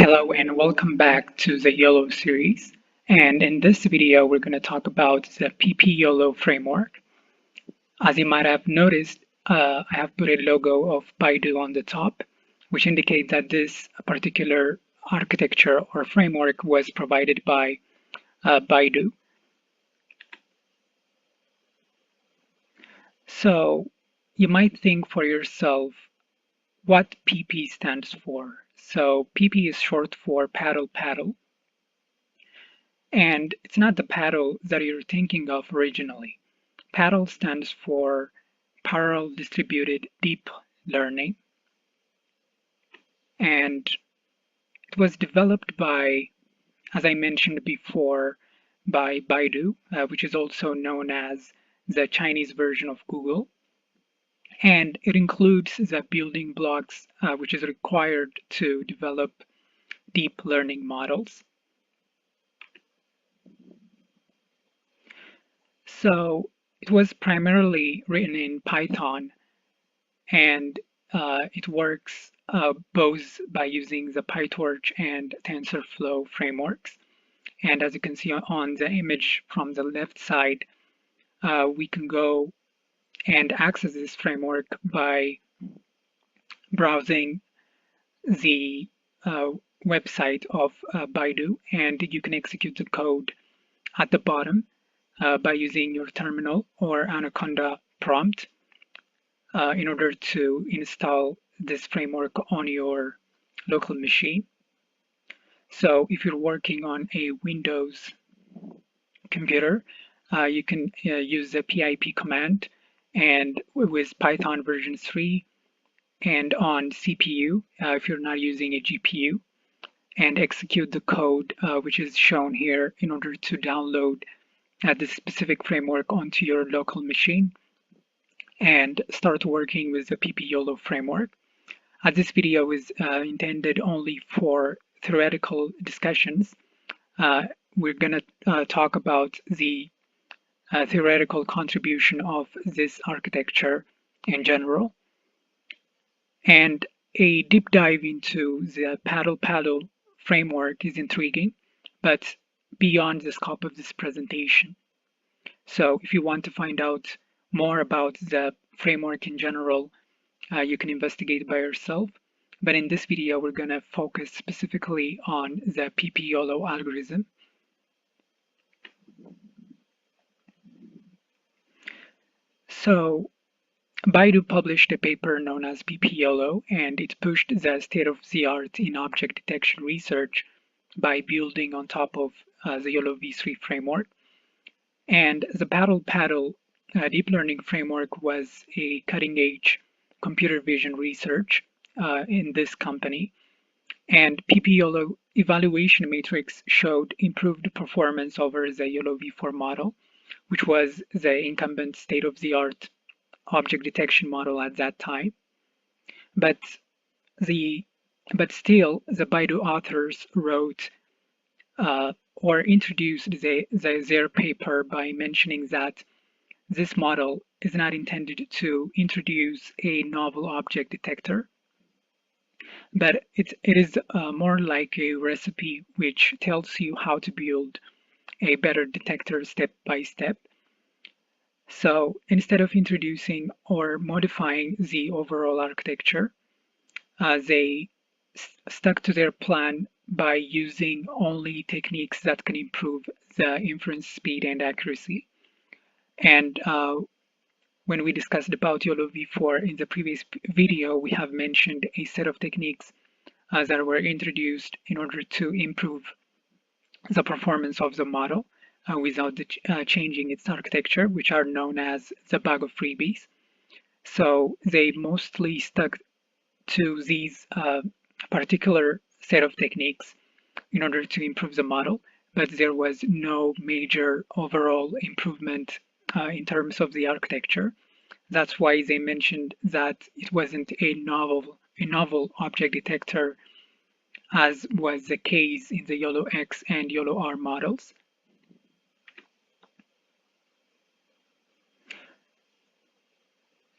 Hello and welcome back to the YOLO series. And in this video, we're going to talk about the PP-YOLO framework. As you might have noticed, I have put a logo of Baidu on the top, which indicates that this particular architecture or framework was provided by Baidu. So you might think for yourself what PP stands for. So PP is short for paddle paddle. And it's not the paddle that you're thinking of originally. Paddle stands for Parallel Distributed Deep Learning. And it was developed by, as I mentioned before, by Baidu, which is also known as the Chinese version of Google. And it includes the building blocks which is required to develop deep learning models. So it was primarily written in Python, and it works both by using the PyTorch and TensorFlow frameworks. And as you can see on the image from the left side, we can go and access this framework by browsing the website of Baidu, and you can execute the code at the bottom by using your terminal or Anaconda prompt in order to install this framework on your local machine. So if you're working on a Windows computer, you can use the pip command, and with Python version 3 and on CPU, if you're not using a GPU, and execute the code which is shown here in order to download this specific framework onto your local machine and start working with the PP-YOLO framework. This video is intended only for theoretical discussions. We're going to talk about the theoretical contribution of this architecture in general. And a deep dive into the paddle-paddle framework is intriguing, but beyond the scope of this presentation. So if you want to find out more about the framework in general, you can investigate by yourself. But in this video, we're going to focus specifically on the PP-YOLO algorithm. So Baidu published a paper known as PP-YOLO, and it pushed the state-of-the-art in object detection research by building on top of the YOLO v3 framework. And the paddle-paddle deep learning framework was a cutting-edge computer vision research in this company. And PP-YOLO evaluation matrix showed improved performance over the YOLO v4 model, which was the incumbent state-of-the-art object detection model at that time. But still, the Baidu authors wrote or introduced their paper by mentioning that this model is not intended to introduce a novel object detector, but it is more like a recipe which tells you how to build a better detector step by step. So instead of introducing or modifying the overall architecture, they stuck to their plan by using only techniques that can improve the inference speed and accuracy. And when we discussed about YOLO v4 in the previous video, we have mentioned a set of techniques that were introduced in order to improve the performance of the model without changing its architecture, which are known as the bag of freebies. So they mostly stuck to these particular set of techniques in order to improve the model, but there was no major overall improvement in terms of the architecture. That's why they mentioned that it wasn't a novel object detector, as was the case in the YOLO X and YOLO R models.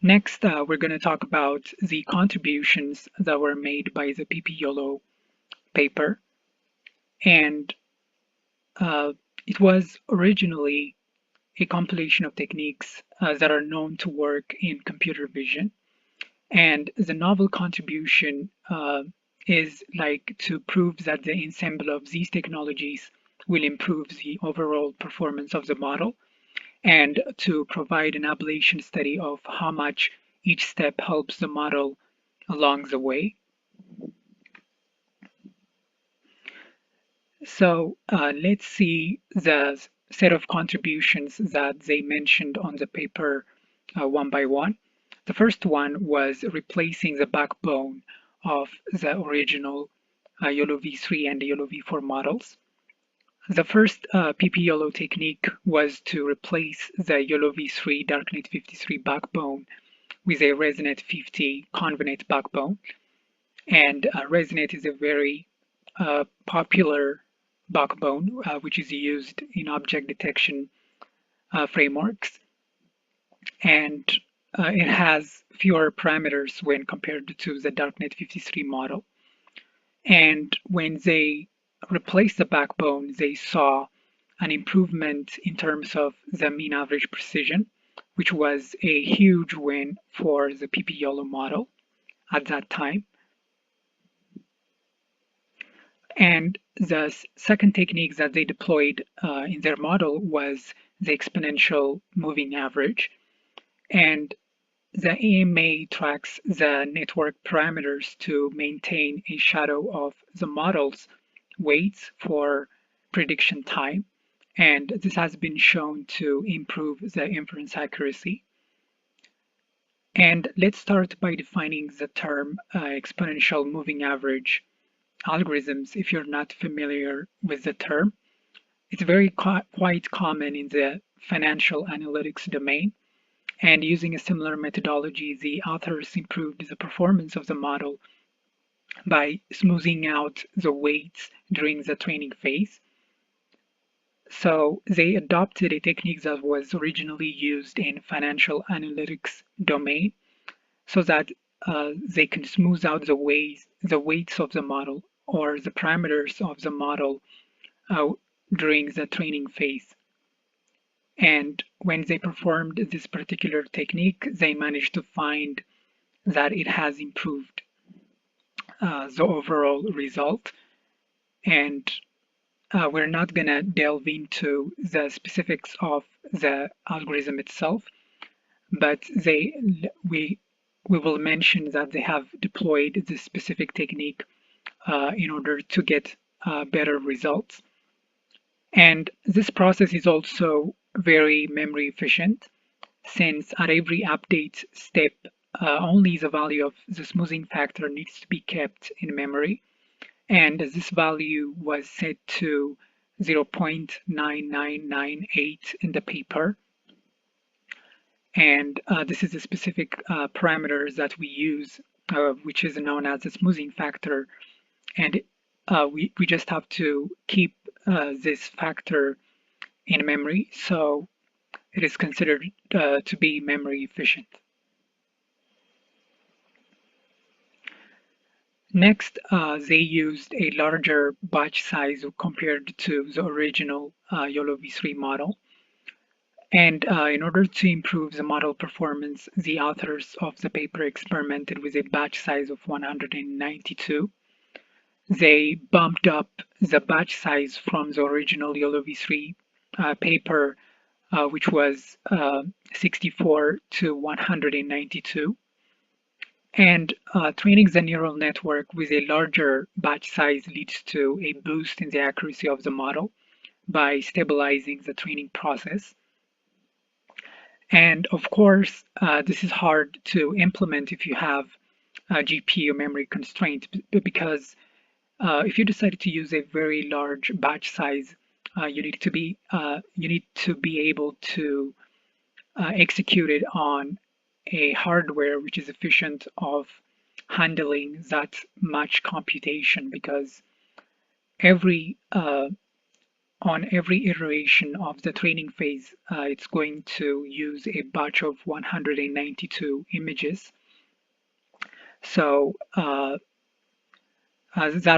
Next, we're going to talk about the contributions that were made by the PP-YOLO paper, and it was originally a compilation of techniques that are known to work in computer vision. And the novel contribution is like to prove that the ensemble of these technologies will improve the overall performance of the model and to provide an ablation study of how much each step helps the model along the way. So let's see the set of contributions that they mentioned on the paper one by one. The first one was replacing the backbone of the original YOLO v3 and the YOLO v4 models. The first PP-YOLO technique was to replace the YOLO v3 darknet 53 backbone with a ResNet 50 ConvNet backbone. And ResNet is a very popular backbone, which is used in object detection frameworks. And it has fewer parameters when compared to the darknet 53 model. And when they replaced the backbone, they saw an improvement in terms of the mean average precision, which was a huge win for the PP-YOLO model at that time. And the second technique that they deployed in their model was the exponential moving average. And the AMA tracks the network parameters to maintain a shadow of the model's weights for prediction time. And this has been shown to improve the inference accuracy. And let's start by defining the term exponential moving average algorithms if you're not familiar with the term. It's very quite common in the financial analytics domain. And using a similar methodology, the authors improved the performance of the model by smoothing out the weights during the training phase. So they adopted a technique that was originally used in financial analytics domain so that they can smooth out the weights of the model or the parameters of the model during the training phase. And when they performed this particular technique, they managed to find that it has improved the overall result. And we're not going to delve into the specifics of the algorithm itself, but we will mention that they have deployed this specific technique in order to get better results. And this process is also very memory efficient, since at every update step, only the value of the smoothing factor needs to be kept in memory. And this value was set to 0.9998 in the paper. And this is a specific parameter that we use, which is known as the smoothing factor. And we just have to keep this factor in memory, so it is considered to be memory efficient. Next, they used a larger batch size compared to the original YOLO v3 model. And in order to improve the model performance, the authors of the paper experimented with a batch size of 192. They bumped up the batch size from the original YOLO v3 paper, which was 64 to 192. And training the neural network with a larger batch size leads to a boost in the accuracy of the model by stabilizing the training process. And of course, this is hard to implement if you have a GPU memory constraint, because if you decide to use a very large batch size, you need to be able to execute it on a hardware which is efficient of handling that much computation, because on every iteration of the training phase, it's going to use a batch of 192 images. So that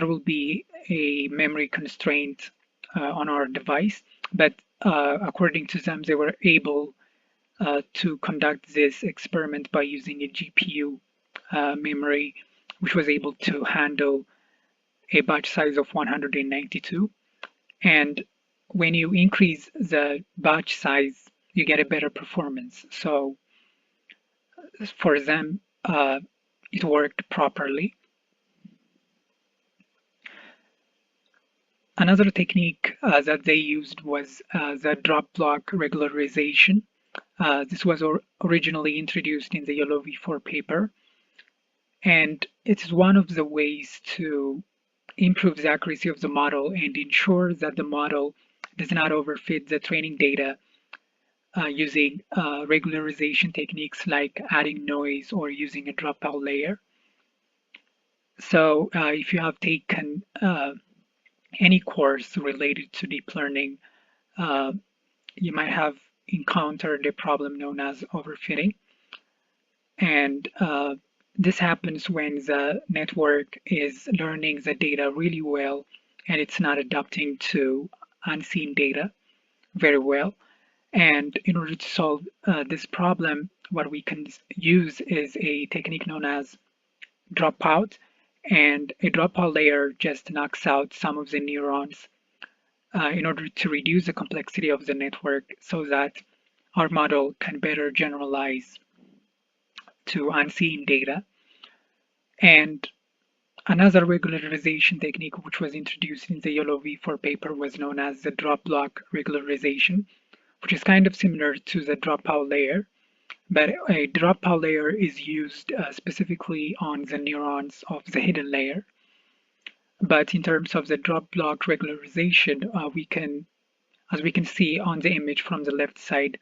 will be a memory constraint on our device, but according to them, they were able to conduct this experiment by using a GPU memory, which was able to handle a batch size of 192. And when you increase the batch size, you get a better performance. So for them, it worked properly. Another technique that they used was the drop block regularization. This was originally introduced in the YOLO v4 paper, and it's one of the ways to improve the accuracy of the model and ensure that the model does not overfit the training data using regularization techniques like adding noise or using a dropout layer. So if you have taken any course related to deep learning, you might have encountered a problem known as overfitting. And this happens when the network is learning the data really well and it's not adapting to unseen data very well. And in order to solve this problem, what we can use is a technique known as dropout. And a dropout layer just knocks out some of the neurons in order to reduce the complexity of the network so that our model can better generalize to unseen data. And another regularization technique which was introduced in the YOLO v4 paper was known as the drop block regularization, which is kind of similar to the dropout layer, but a dropout layer is used specifically on the neurons of the hidden layer. But in terms of the drop block regularization, as we can see on the image from the left side,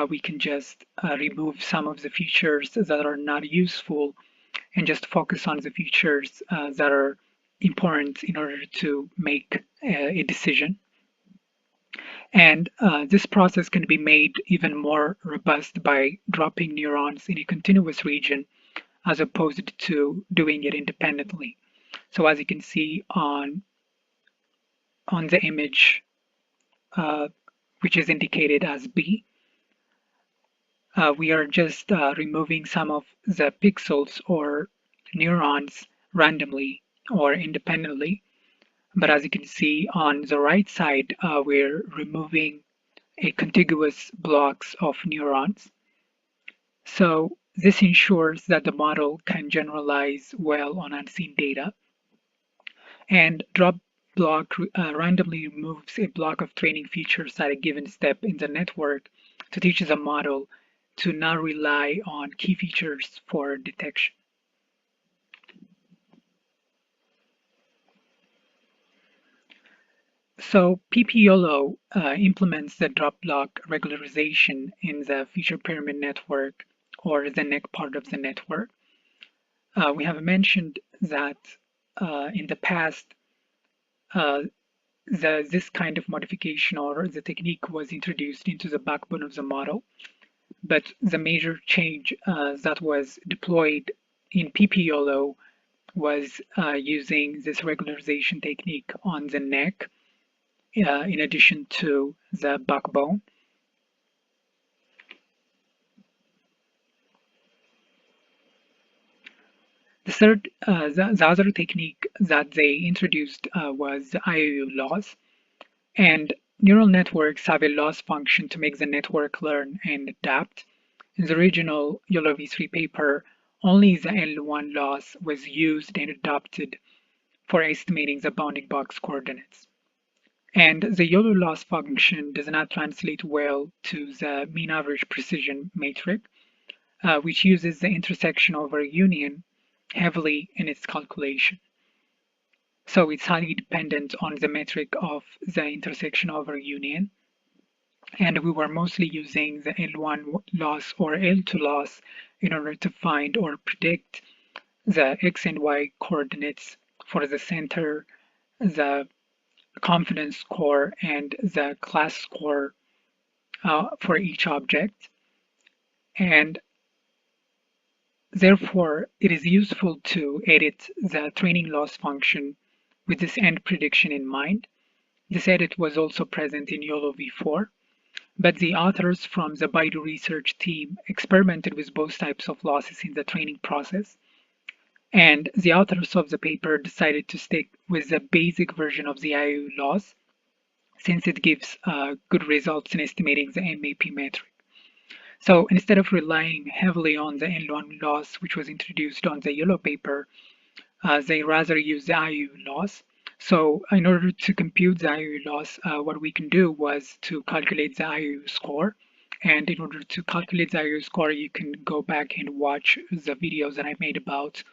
we can just remove some of the features that are not useful and just focus on the features that are important in order to make a decision. And this process can be made even more robust by dropping neurons in a continuous region as opposed to doing it independently. So as you can see on the image, which is indicated as B, we are just removing some of the pixels or neurons randomly or independently. But as you can see on the right side, we're removing a contiguous blocks of neurons. So this ensures that the model can generalize well on unseen data. And drop block randomly removes a block of training features at a given step in the network to teach the model to not rely on key features for detection. So PP-YOLO implements the drop block regularization in the feature pyramid network or the neck part of the network. We have mentioned that in the past, this kind of modification or the technique was introduced into the backbone of the model. But the major change that was deployed in PP-YOLO was using this regularization technique on the neck in addition to the backbone. The other technique that they introduced was the IOU loss. And neural networks have a loss function to make the network learn and adapt. In the original YOLO v3 paper, only the L1 loss was used and adopted for estimating the bounding box coordinates. And the YOLO loss function does not translate well to the mean average precision metric, which uses the intersection over union heavily in its calculation. So it's highly dependent on the metric of the intersection over union. And we were mostly using the L1 loss or L2 loss in order to find or predict the X and Y coordinates for the center, the confidence score, and the class score for each object. And therefore, it is useful to edit the training loss function with this end prediction in mind. This edit was also present in YOLO v4, but the authors from the Baidu research team experimented with both types of losses in the training process, and the authors of the paper decided to stick with the basic version of the IOU loss since it gives good results in estimating the MAP metric. So instead of relying heavily on the N1 loss, which was introduced on the YOLO paper, they rather use the IOU loss. So in order to compute the IOU loss, what we can do was to calculate the IOU score. And in order to calculate the IOU score, you can go back and watch the videos that I made about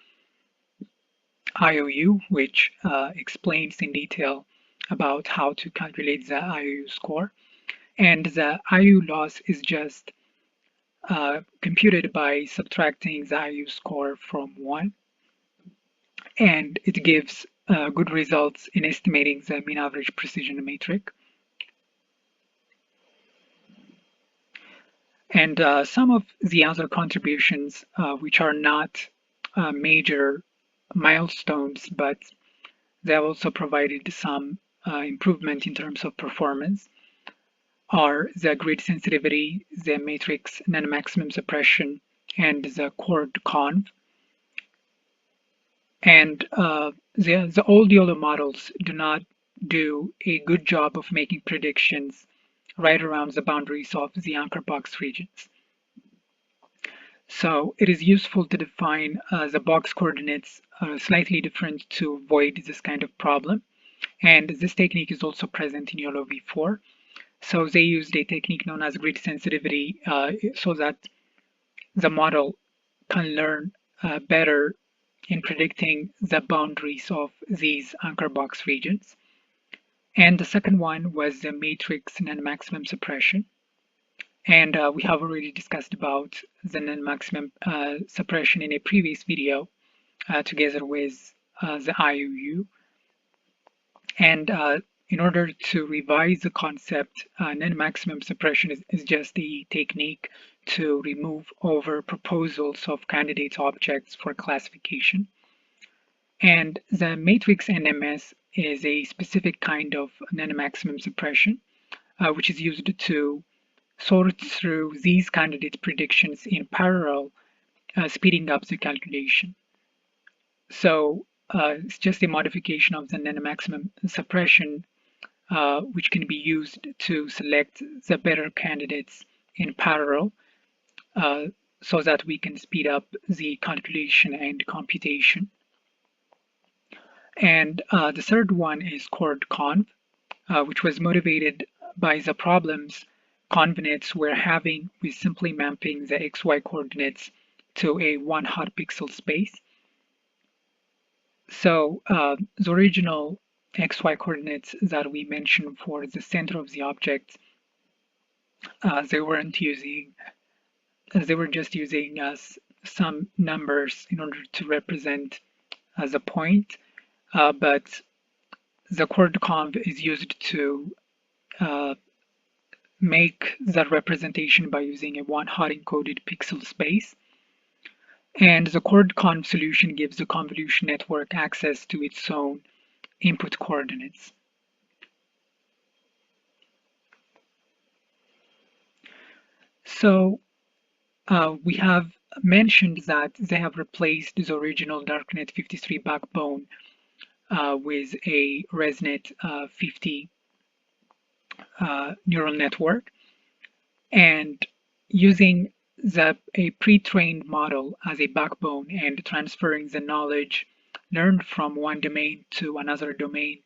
IOU, which explains in detail about how to calculate the IOU score. And the IOU loss is just computed by subtracting the IOU score from 1. And it gives good results in estimating the mean average precision metric. And some of the other contributions, which are not major milestones, but they have also provided some improvement in terms of performance, are the grid sensitivity, the matrix non-maximum suppression, and the chord conv. And the old YOLO models do not do a good job of making predictions right around the boundaries of the anchor box regions. So it is useful to define the box coordinates slightly different to avoid this kind of problem. And this technique is also present in YOLO v4. So they used a technique known as grid sensitivity so that the model can learn better in predicting the boundaries of these anchor box regions. And the second one was the matrix non-maximum suppression. And we have already discussed about the non-maximum suppression in a previous video together with the IOU. And in order to revise the concept, non-maximum suppression is just a technique to remove over proposals of candidate objects for classification. And the matrix NMS is a specific kind of non-maximum suppression, which is used to sort through these candidate predictions in parallel, speeding up the calculation. So it's just a modification of the non-maximum suppression, which can be used to select the better candidates in parallel so that we can speed up the calculation and computation. And the third one is chord conv, which was motivated by the problems convenates were having with simply mapping the XY coordinates to a one hot pixel space. So the original XY coordinates that we mentioned for the center of the object, they were just using some numbers in order to represent the point, but the chord conv is used to make that representation by using a one hot encoded pixel space. And the chord conv solution gives the convolution network access to its own input coordinates. So we have mentioned that they have replaced the original DarkNet 53 backbone with a ResNet 50 neural network, and using a pre-trained model as a backbone and transferring the knowledge learned from one domain to another domain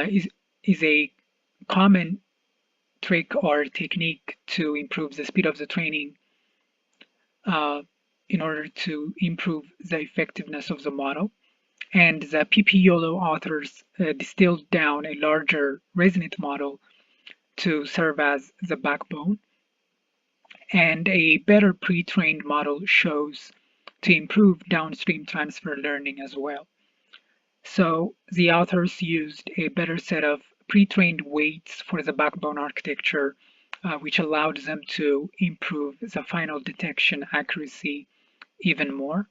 is a common trick or technique to improve the speed of the training in order to improve the effectiveness of the model. And the PP-YOLO authors distilled down a larger ResNet model to serve as the backbone. And a better pre-trained model shows to improve downstream transfer learning as well. So the authors used a better set of pre-trained weights for the backbone architecture, which allowed them to improve the final detection accuracy even more.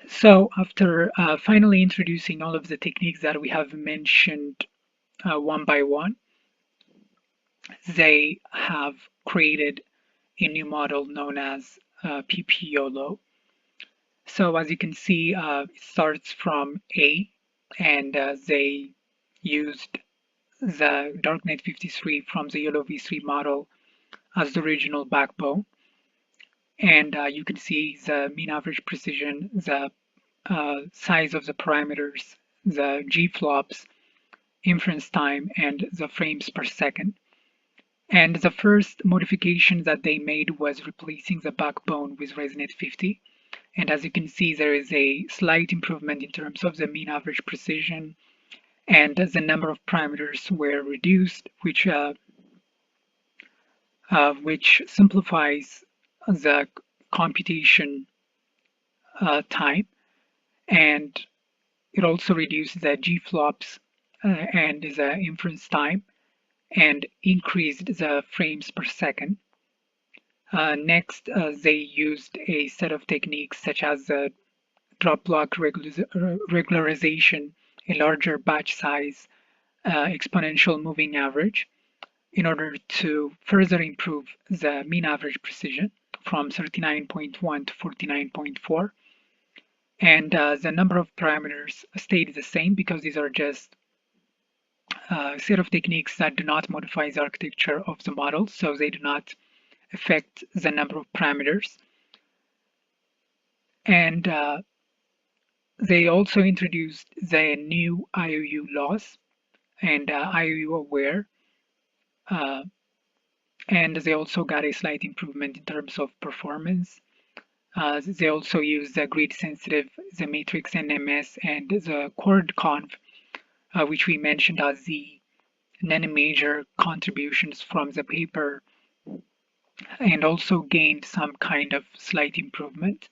So after finally introducing all of the techniques that we have mentioned one by one, they have created a new model known as PP-YOLO. So as you can see, it starts from A, and they used the darknet 53 from the YOLO v3 model as the original backbone. And you can see the mean average precision, the size of the parameters, the G-flops, inference time, and the frames per second. And the first modification that they made was replacing the backbone with ResNet 50. And as you can see, there is a slight improvement in terms of the mean average precision, and the number of parameters were reduced, which simplifies the computation time, and it also reduced the G-flops and the inference time, and increased the frames per second. Next, they used a set of techniques such as the drop block regularization, a larger batch size, exponential moving average, in order to further improve the mean average precision from 39.1 to 49.4. And the number of parameters stayed the same because these are just a set of techniques that do not modify the architecture of the model, so they do not affect the number of parameters. And they also introduced the new IOU laws and IOU aware, and they also got a slight improvement in terms of performance. They also use the grid sensitive, the matrix NMS, and the chord conv, which we mentioned as the non-major contributions from the paper, and also gained some kind of slight improvement.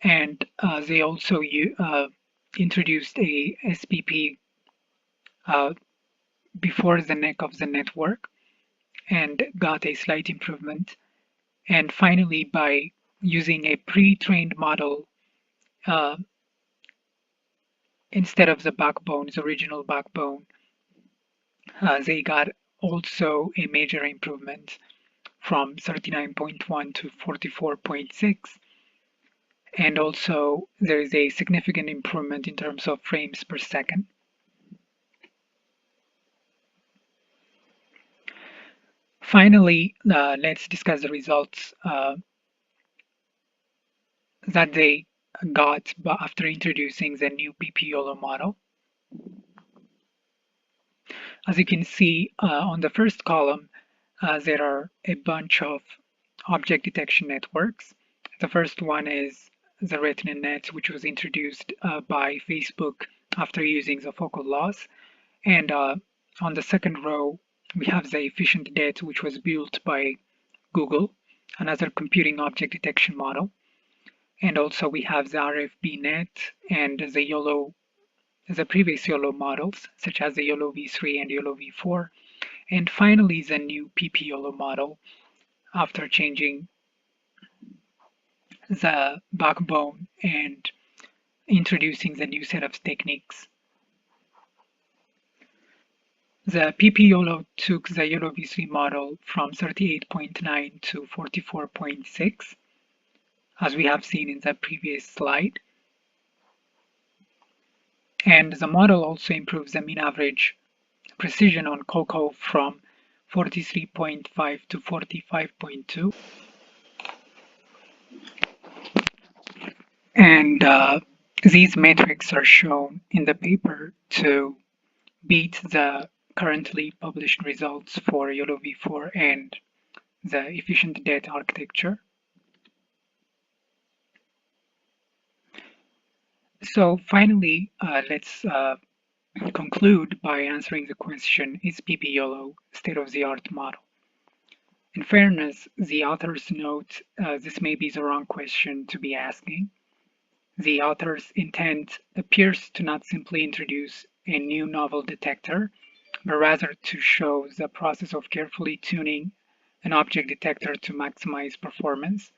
And they also introduced a SPP before the neck of the network and got a slight improvement. And finally, by using a pre-trained model instead of the backbone, the original backbone, they got also a major improvement from 39.1 to 44.6. And also there is a significant improvement in terms of frames per second. Finally, let's discuss the results that they got after introducing the new PP-YOLO model. As you can see on the first column, there are a bunch of object detection networks. The first one is the RETINET, which was introduced by Facebook after using the focal loss. And on the second row, we have the EfficientDet, which was built by Google, another computing object detection model. And also we have the RFBNet and the previous YOLO models, such as the YOLO v3 and YOLO v4. And finally, the new PP-YOLO model after changing the backbone and introducing the new set of techniques. The PP-YOLO took the YOLO v3 model from 38.9 to 44.6, as we have seen in the previous slide. And the model also improves the mean average precision on COCO from 43.5 to 45.2. And these metrics are shown in the paper to beat the currently published results for YOLO v4 and the EfficientDet architecture. So finally, let's conclude by answering the question, is PP-YOLO state-of-the-art model? In fairness, the authors note this may be the wrong question to be asking. The author's intent appears to not simply introduce a new novel detector, but rather to show the process of carefully tuning an object detector to maximize performance.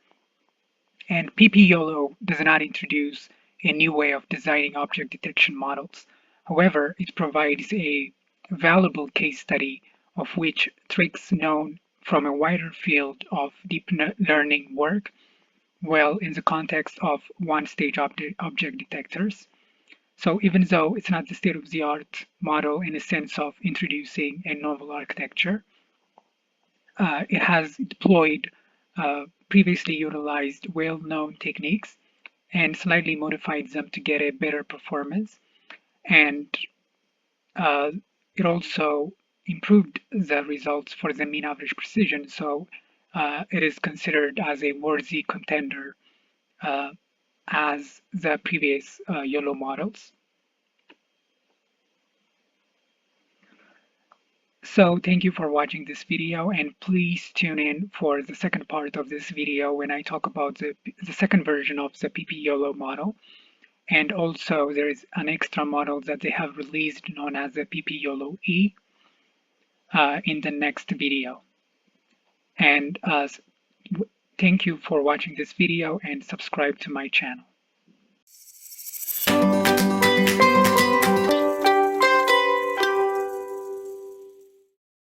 And PP-YOLO does not introduce a new way of designing object detection models. However, it provides a valuable case study of which tricks known from a wider field of deep learning work well in the context of one-stage object detectors. So even though it's not the state-of-the-art model in the sense of introducing a novel architecture, it has deployed previously utilized well-known techniques and slightly modified them to get a better performance. And uh, it also improved the results for the mean average precision. So it is considered as a worthy contender uh, as the previous YOLO models. So thank you for watching this video, and please tune in for the second part of this video when I talk about the second version of the PP-YOLO model. And also there is an extra model that they have released known as the PP-YOLO E in the next video. And thank you for watching this video and subscribe to my channel.